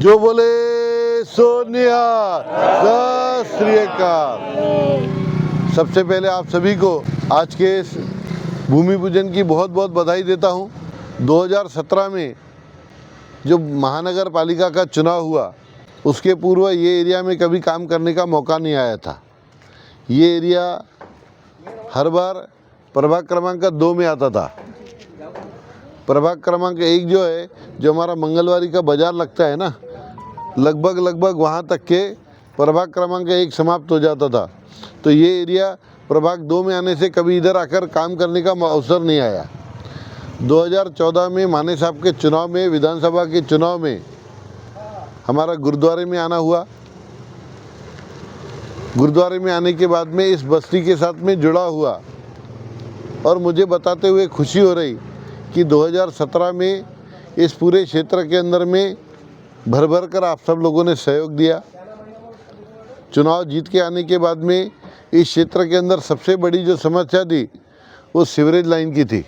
जो बोले सोनिया सत श्री अकाल। सबसे पहले आप सभी को आज के इस भूमि पूजन की बहुत बहुत बधाई देता हूं। 2017 में जो महानगर पालिका का चुनाव हुआ उसके पूर्व ये एरिया में कभी काम करने का मौका नहीं आया था। ये एरिया हर बार प्रभाग क्रमांक 2 में आता था। प्रभाग क्रमांक 1 जो है, जो हमारा मंगलवारी का बाज़ार लगता है ना, लगभग वहाँ तक के प्रभाग क्रमांक 1 समाप्त हो जाता था। तो ये एरिया प्रभाग 2 में आने से कभी इधर आकर काम करने का अवसर नहीं आया। 2014 में माने साहब के चुनाव में, विधानसभा के चुनाव में हमारा गुरुद्वारे में आना हुआ। गुरुद्वारे में आने के बाद में इस बस्ती के साथ में जुड़ा हुआ और मुझे बताते हुए खुशी हो रही कि 2017 में इस पूरे क्षेत्र के अंदर में भर कर आप सब लोगों ने सहयोग दिया। चुनाव जीत के आने के बाद में इस क्षेत्र के अंदर सबसे बड़ी जो समस्या थी वो सीवरेज लाइन की थी।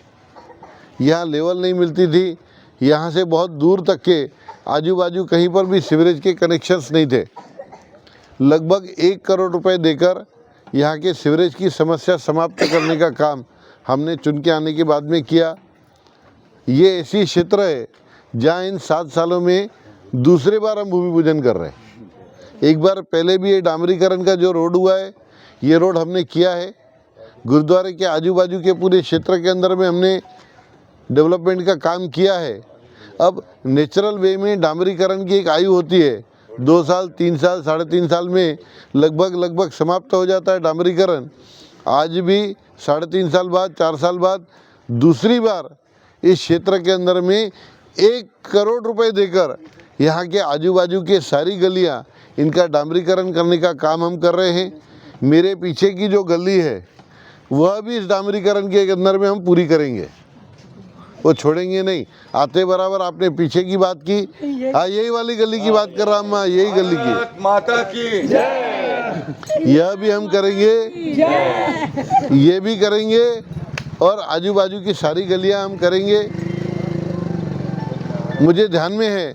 यहाँ लेवल नहीं मिलती थी। यहाँ से बहुत दूर तक के आजू बाजू कहीं पर भी सीवरेज के कनेक्शंस नहीं थे। लगभग 1 करोड़ रुपए देकर यहाँ के सीवरेज की समस्या समाप्त करने का काम हमने चुन के आने के बाद में किया। ये ऐसी क्षेत्र है जहाँ इन 7 सालों में दूसरे बार हम भूमि पूजन कर रहे हैं। एक बार पहले भी ये डामरीकरण का जो रोड हुआ है, ये रोड हमने किया है। गुरुद्वारे के आजू बाजू के पूरे क्षेत्र के अंदर में हमने डेवलपमेंट का काम किया है। अब नेचुरल वे में डामरीकरण की एक आयु होती है, 2 साल, 3 साल, 3.5 साल में लगभग समाप्त हो जाता है डामरीकरण। आज भी 3.5 साल बाद, 4 साल बाद दूसरी बार इस क्षेत्र के अंदर में 1 करोड़ रुपए देकर यहाँ के आजू बाजू के सारी गलियाँ इनका डामरीकरण करने का काम हम कर रहे हैं। मेरे पीछे की जो गली है वह भी इस डामरीकरण के अंदर में हम पूरी करेंगे, वो छोड़ेंगे नहीं। आते बराबर आपने पीछे की बात की, हाँ यही वाली गली की बात कर रहा हूँ, यही गली की माता की यह भी हम करेंगे, ये भी करेंगे और आजू बाजू की सारी गलियां हम करेंगे। मुझे ध्यान में है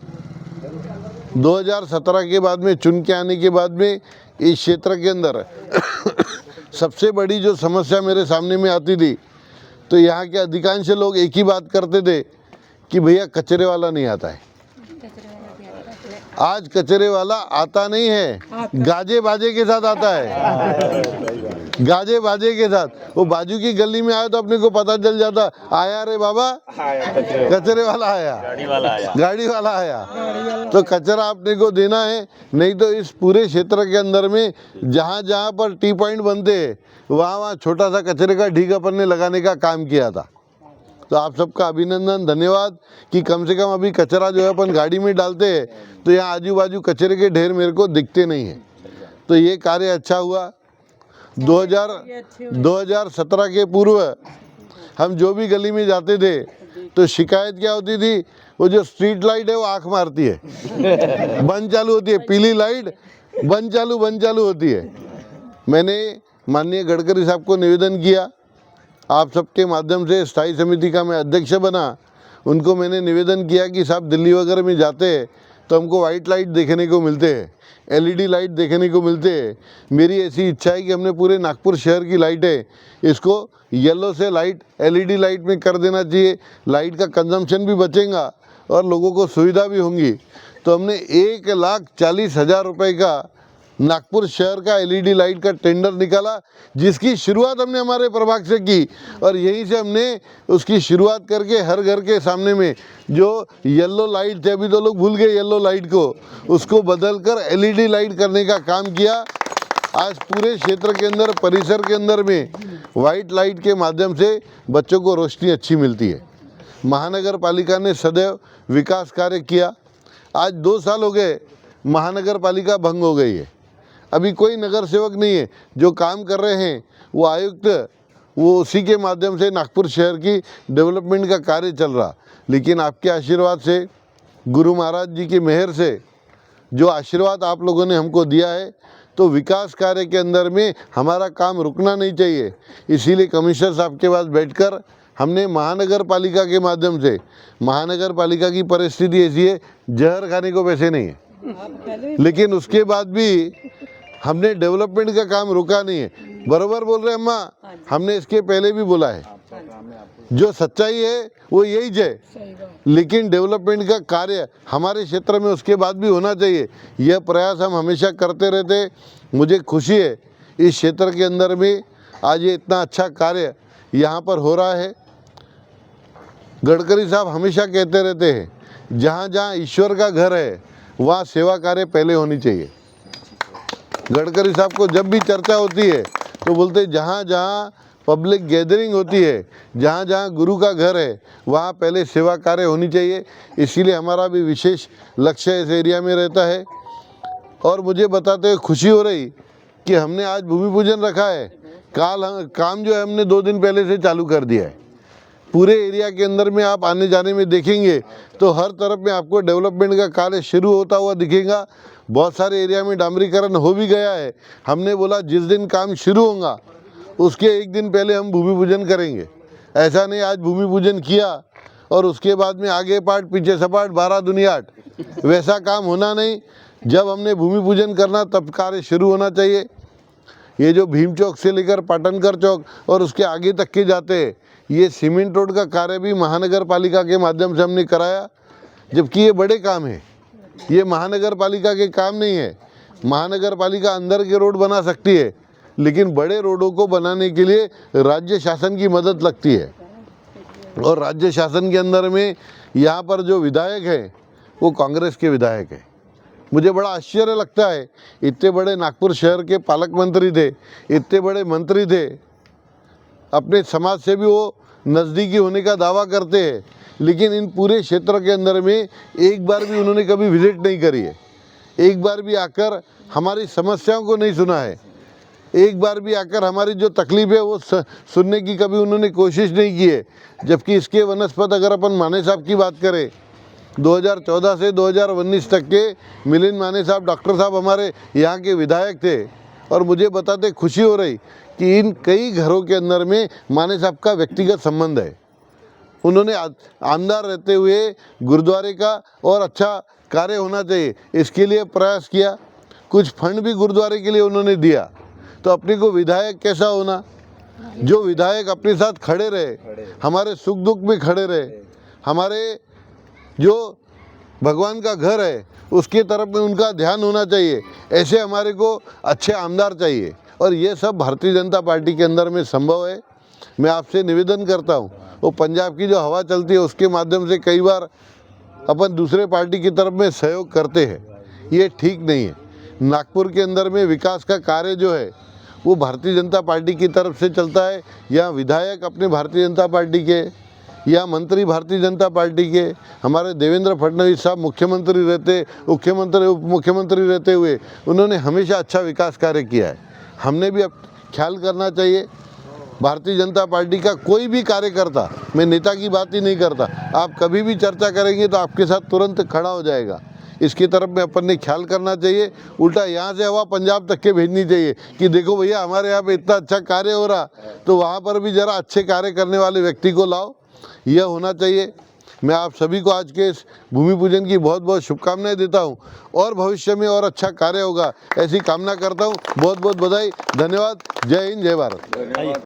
2017 के बाद में, चुन के आने के बाद में इस क्षेत्र के अंदर सबसे बड़ी जो समस्या मेरे सामने में आती थी, तो यहाँ के अधिकांश लोग एक ही बात करते थे कि भैया कचरे वाला नहीं आता है। आज कचरे वाला आता नहीं है, गाजे बाजे के साथ आता है। गाजे बाजे के साथ वो बाजू की गली में आया तो अपने को पता चल जाता, आया रे बाबा कचरे वाला आया, गाड़ी वाला आया। तो कचरा अपने को देना है, नहीं तो इस पूरे क्षेत्र के अंदर में जहाँ जहाँ पर टी पॉइंट बनते हैं वहाँ छोटा सा कचरे का ढीक अपन ने लगाने का काम किया था। तो आप सबका अभिनंदन, धन्यवाद कि कम से कम अभी कचरा जो है अपन गाड़ी में डालते हैं तो यहाँ आजू बाजू कचरे के ढेर मेरे को दिखते नहीं हैं। तो ये कार्य अच्छा हुआ। 2017 के पूर्व हम जो भी गली में जाते थे तो शिकायत क्या होती थी, वो जो स्ट्रीट लाइट है वो आँख मारती है, बंद चालू होती है, पीली लाइट बंद चालू होती है। मैंने माननीय गडकरी साहब को निवेदन किया, आप सबके माध्यम से स्थायी समिति का मैं अध्यक्ष बना। उनको मैंने निवेदन किया कि साहब दिल्ली वगैरह में जाते हैं तो हमको वाइट लाइट देखने को मिलते हैं, एलईडी लाइट देखने को मिलते हैं। मेरी ऐसी इच्छा है कि हमने पूरे नागपुर शहर की लाइट है इसको येलो से लाइट एलईडी लाइट में कर देना चाहिए। लाइट का कंजम्पशन भी बचेगा और लोगों को सुविधा भी होंगी। तो हमने 1,40,000 रुपये का नागपुर शहर का एलईडी लाइट का टेंडर निकाला, जिसकी शुरुआत हमने हमारे प्रभाग से की और यहीं से हमने उसकी शुरुआत करके हर घर के सामने में जो येलो लाइट थे, अभी तो लोग भूल गए येलो लाइट को, उसको बदलकर एलईडी लाइट करने का काम किया। आज पूरे क्षेत्र के अंदर, परिसर के अंदर में वाइट लाइट के माध्यम से बच्चों को रोशनी अच्छी मिलती है। महानगर पालिका ने सदैव विकास कार्य किया। आज 2 साल हो गए महानगर पालिका भंग हो गई है, अभी कोई नगर सेवक नहीं है। जो काम कर रहे हैं वो आयुक्त, वो उसी के माध्यम से नागपुर शहर की डेवलपमेंट का कार्य चल रहा। लेकिन आपके आशीर्वाद से, गुरु महाराज जी की मेहर से जो आशीर्वाद आप लोगों ने हमको दिया है, तो विकास कार्य के अंदर में हमारा काम रुकना नहीं चाहिए। इसीलिए कमिश्नर साहब के पास बैठकर हमने महानगर पालिका के माध्यम से, महानगर पालिका की परिस्थिति ऐसी है, जहर खाने को पैसे नहीं है। लेकिन उसके बाद भी हमने डेवलपमेंट का काम रुका नहीं है। बरोबर बोल रहे हैं अम्मा, हमने इसके पहले भी बोला है, जो सच्चाई है वो यही है। लेकिन डेवलपमेंट का कार्य हमारे क्षेत्र में उसके बाद भी होना चाहिए, यह प्रयास हम हमेशा करते रहते। मुझे खुशी है इस क्षेत्र के अंदर में आज ये इतना अच्छा कार्य यहाँ पर हो रहा है। गडकरी साहब हमेशा कहते रहते हैं, जहाँ जहाँ ईश्वर का घर है वहाँ सेवा कार्य पहले होनी चाहिए। गडकरी साहब को जब भी चर्चा होती है तो बोलते जहाँ जहाँ पब्लिक गैदरिंग होती है, जहाँ जहाँ गुरु का घर है वहाँ पहले सेवा कार्य होनी चाहिए। इसीलिए हमारा भी विशेष लक्ष्य इस एरिया में रहता है। और मुझे बताते हुए खुशी हो रही कि हमने आज भूमि पूजन रखा है, काम जो है हमने 2 दिन पहले से चालू कर दिया है। पूरे एरिया के अंदर में आप आने जाने में देखेंगे तो हर तरफ में आपको डेवलपमेंट का कार्य शुरू होता हुआ दिखेगा। बहुत सारे एरिया में डामरीकरण हो भी गया है। हमने बोला जिस दिन काम शुरू होगा उसके 1 दिन पहले हम भूमि पूजन करेंगे। ऐसा नहीं आज भूमि पूजन किया और उसके बाद में आगे पाठ पीछे सपाट 12 दुनिया 8, वैसा काम होना नहीं। जब हमने भूमि पूजन करना तब कार्य शुरू होना चाहिए। ये जो भीम चौक से लेकर पाटनकर चौक और उसके आगे तक के जाते हैं, ये सीमेंट रोड का कार्य भी महानगर पालिका के माध्यम से हमने कराया, जबकि ये बड़े काम है, ये महानगर पालिका के काम नहीं है। महानगर पालिका अंदर के रोड बना सकती है, लेकिन बड़े रोडों को बनाने के लिए राज्य शासन की मदद लगती है। और राज्य शासन के अंदर में यहाँ पर जो विधायक है वो कांग्रेस के विधायक है। मुझे बड़ा आश्चर्य लगता है, इतने बड़े नागपुर शहर के पालक मंत्री थे, इतने बड़े मंत्री थे, अपने समाज से भी वो नज़दीकी होने का दावा करते हैं, लेकिन इन पूरे क्षेत्र के अंदर में एक बार भी उन्होंने कभी विजिट नहीं करी है। एक बार भी आकर हमारी समस्याओं को नहीं सुना है। एक बार भी आकर हमारी जो तकलीफ है वो सुनने की कभी उन्होंने कोशिश नहीं की है। जबकि इसके वनस्पत अगर अपन माने साहब की बात करें, 2014 से 2019 तक के मिलिंद माने साहब, डॉक्टर साहब हमारे यहाँ के विधायक थे। और मुझे बताते खुशी हो रही कि इन कई घरों के अंदर में माने साहब का व्यक्तिगत संबंध है। उन्होंने आमदार रहते हुए गुरुद्वारे का और अच्छा कार्य होना चाहिए इसके लिए प्रयास किया। कुछ फंड भी गुरुद्वारे के लिए उन्होंने दिया। तो अपने को विधायक कैसा होना, जो विधायक अपने साथ खड़े रहे, हमारे सुख दुख में खड़े रहे, हमारे जो भगवान का घर है उसके तरफ में उनका ध्यान होना चाहिए। ऐसे हमारे को अच्छे आमदार चाहिए और ये सब भारतीय जनता पार्टी के अंदर में संभव है। मैं आपसे निवेदन करता हूँ, वो पंजाब की जो हवा चलती है उसके माध्यम से कई बार अपन दूसरे पार्टी की तरफ में सहयोग करते हैं, ये ठीक नहीं है। नागपुर के अंदर में विकास का कार्य जो है वो भारतीय जनता पार्टी की तरफ से चलता है, या विधायक अपने भारतीय जनता पार्टी के, या मंत्री भारतीय जनता पार्टी के। हमारे देवेंद्र फडणवीस साहब मुख्यमंत्री रहते, मुख्यमंत्री उप मुख्यमंत्री रहते हुए उन्होंने हमेशा अच्छा विकास कार्य किया है। हमने भी अब ख्याल करना चाहिए। भारतीय जनता पार्टी का कोई भी कार्यकर्ता, मैं नेता की बात ही नहीं करता, आप कभी भी चर्चा करेंगे तो आपके साथ तुरंत खड़ा हो जाएगा। इसकी तरफ में अपन ने ख्याल करना चाहिए। उल्टा यहाँ से हवा पंजाब तक के भेजनी चाहिए कि देखो भैया हमारे यहाँ पे इतना अच्छा कार्य हो रहा, तो वहाँ पर भी ज़रा अच्छे कार्य करने वाले व्यक्ति को लाओ, यह होना चाहिए। मैं आप सभी को आज के इस भूमि पूजन की बहुत बहुत शुभकामनाएं देता हूं और भविष्य में और अच्छा कार्य होगा ऐसी कामना करता हूं। बहुत बहुत बधाई, धन्यवाद। जय हिंद, जय भारत।